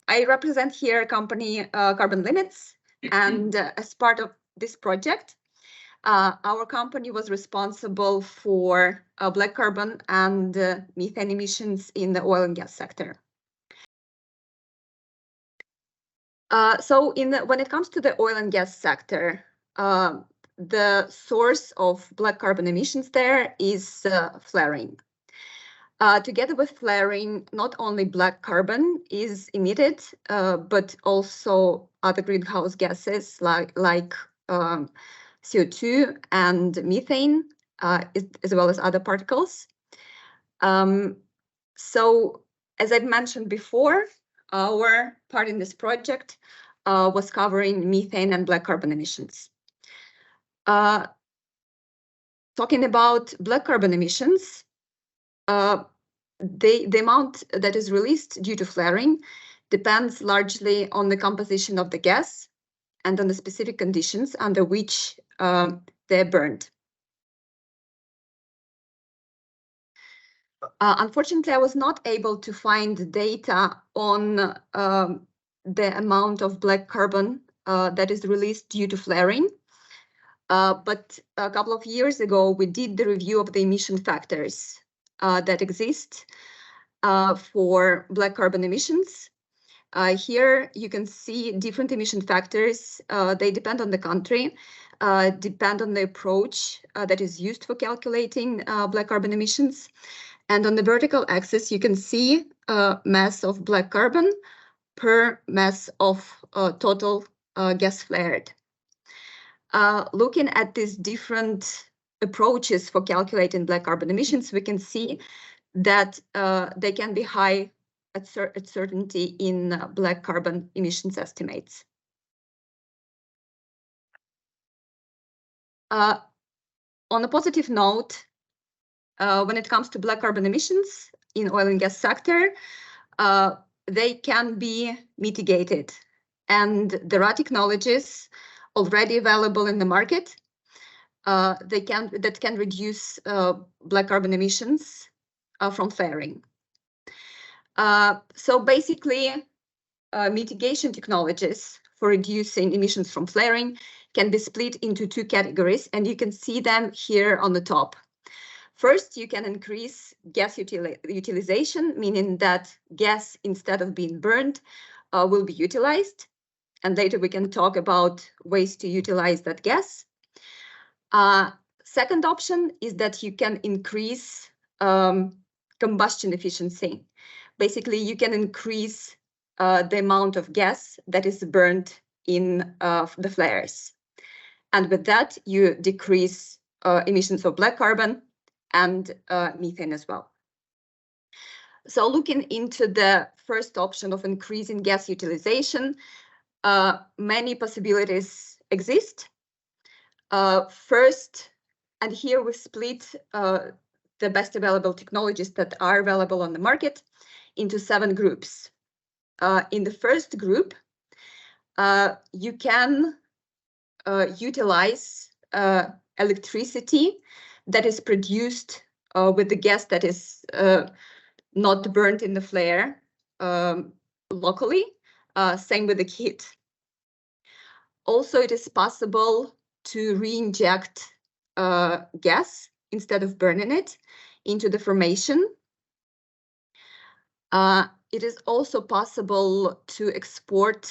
I represent here company Carbon Limits, and as part of this project, our company was responsible for black carbon and methane emissions in the oil and gas sector. So when it comes to the oil and gas sector, the source of black carbon emissions there is flaring. Together with flaring, not only black carbon is emitted, but also other greenhouse gases like CO2 and methane, as well as other particles. So, as I've mentioned before, our part in this project was covering methane and black carbon emissions. Talking about black carbon emissions, the amount that is released due to flaring depends largely on the composition of the gas and on the specific conditions under which they're burned. Unfortunately, I was not able to find data on the amount of black carbon that is released due to flaring. But a couple of years ago, we did the review of the emission factors that exist for black carbon emissions. Here you can see different emission factors. They depend on the country, depend on the approach that is used for calculating black carbon emissions. And on the vertical axis, you can see mass of black carbon per mass of total gas flared. Looking at these different approaches for calculating black carbon emissions, we can see that they can be high at certainty in black carbon emissions estimates. On a positive note, when it comes to black carbon emissions in oil and gas sector, they can be mitigated, and there are technologies already available in the market that can reduce black carbon emissions from flaring. So basically, mitigation technologies for reducing emissions from flaring can be split into two categories, and you can see them here on the top. First, you can increase gas utilization, meaning that gas, instead of being burned, will be utilized. And later we can talk about ways to utilize that gas. Second option is that you can increase combustion efficiency. Basically, you can increase the amount of gas that is burned in the flares. And with that, you decrease emissions of black carbon and methane as well. So looking into the first option of increasing gas utilization, many possibilities exist. First, and here we split the best available technologies that are available on the market into 7 groups. In the first group, you can utilize electricity that is produced with the gas that is not burned in the flare locally, same with the heat. Also, it is possible to re-inject gas instead of burning it into the formation. It is also possible to export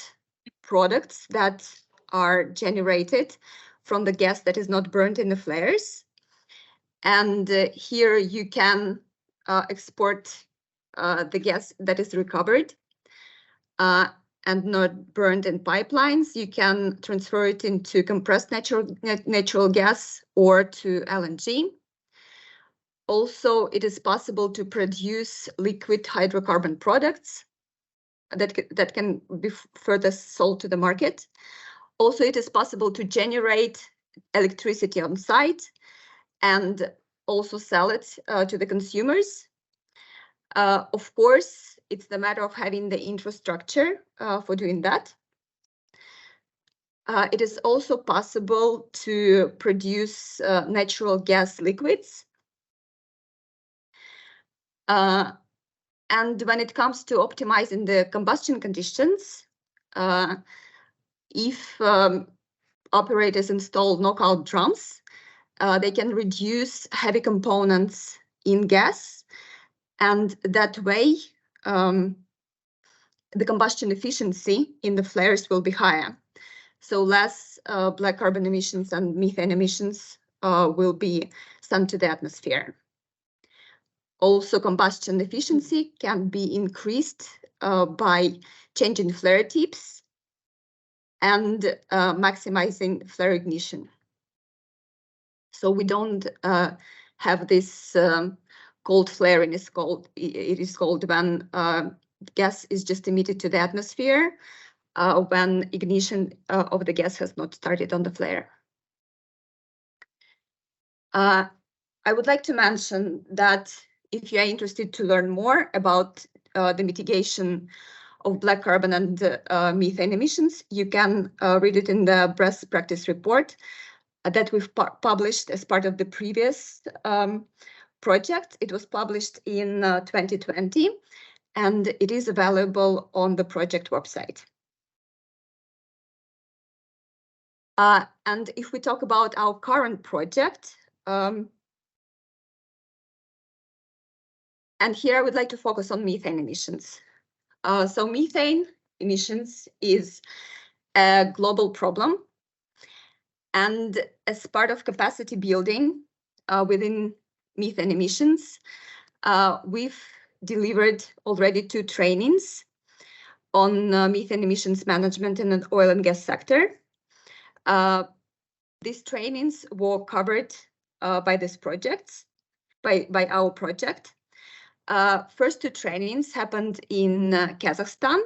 products that are generated from the gas that is not burned in the flares. And here you can export the gas that is recovered and not burned in pipelines. You can transfer it into compressed natural gas or to LNG. Also, it is possible to produce liquid hydrocarbon products that can be further sold to the market. Also, it is possible to generate electricity on site and also sell it to the consumers. Of course, it's the matter of having the infrastructure for doing that. It is also possible to produce natural gas liquids. And when it comes to optimizing the combustion conditions, if operators install knockout drums, they can reduce heavy components in gas, and that way the combustion efficiency in the flares will be higher. So less black carbon emissions and methane emissions will be sent to the atmosphere. Also, combustion efficiency can be increased by changing flare tips and maximizing flare ignition. So we don't have this cold flaring. It is called when gas is just emitted to the atmosphere when ignition of the gas has not started on the flare. I would like to mention that if you are interested to learn more about the mitigation of black carbon and methane emissions, you can read it in the best practice report that we've published as part of the previous project. It was published in 2020, and it is available on the project website. And if we talk about our current project, and here I would like to focus on methane emissions. So methane emissions is a global problem. And as part of capacity building within methane emissions, we've delivered already 2 trainings on methane emissions management in the oil and gas sector. These trainings were covered by these projects, by our project. First 2 trainings happened in Kazakhstan.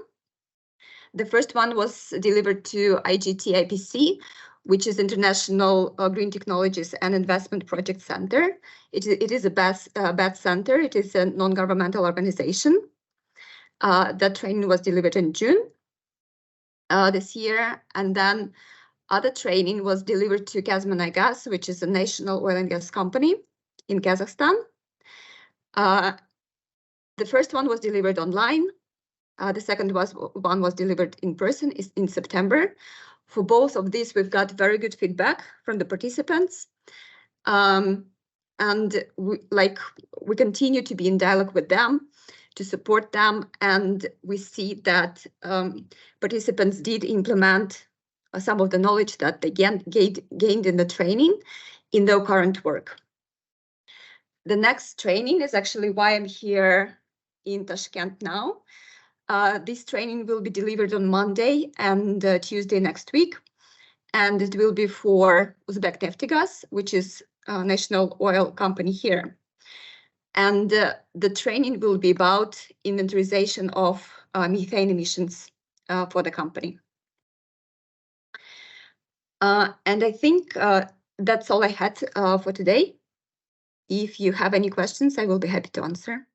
The first one was delivered to IGT-IPC, which is International Green Technologies and Investment Project Center. It is a BAT center. It is a non-governmental organization. That training was delivered in June this year, and then other training was delivered to Kazmunaygas, which is a national oil and gas company in Kazakhstan. The first one was delivered online. The second one was delivered in person in September. For both of these, we've got very good feedback from the participants. And we continue to be in dialogue with them to support them. And we see that participants did implement some of the knowledge that they gained in the training in their current work. The next training is actually why I'm here in Tashkent now. This training will be delivered on Monday and Tuesday next week, and it will be for Uzbekneftgaz, which is a national oil company here. And the training will be about inventorization of methane emissions for the company. And I think that's all I had for today. If you have any questions, I will be happy to answer.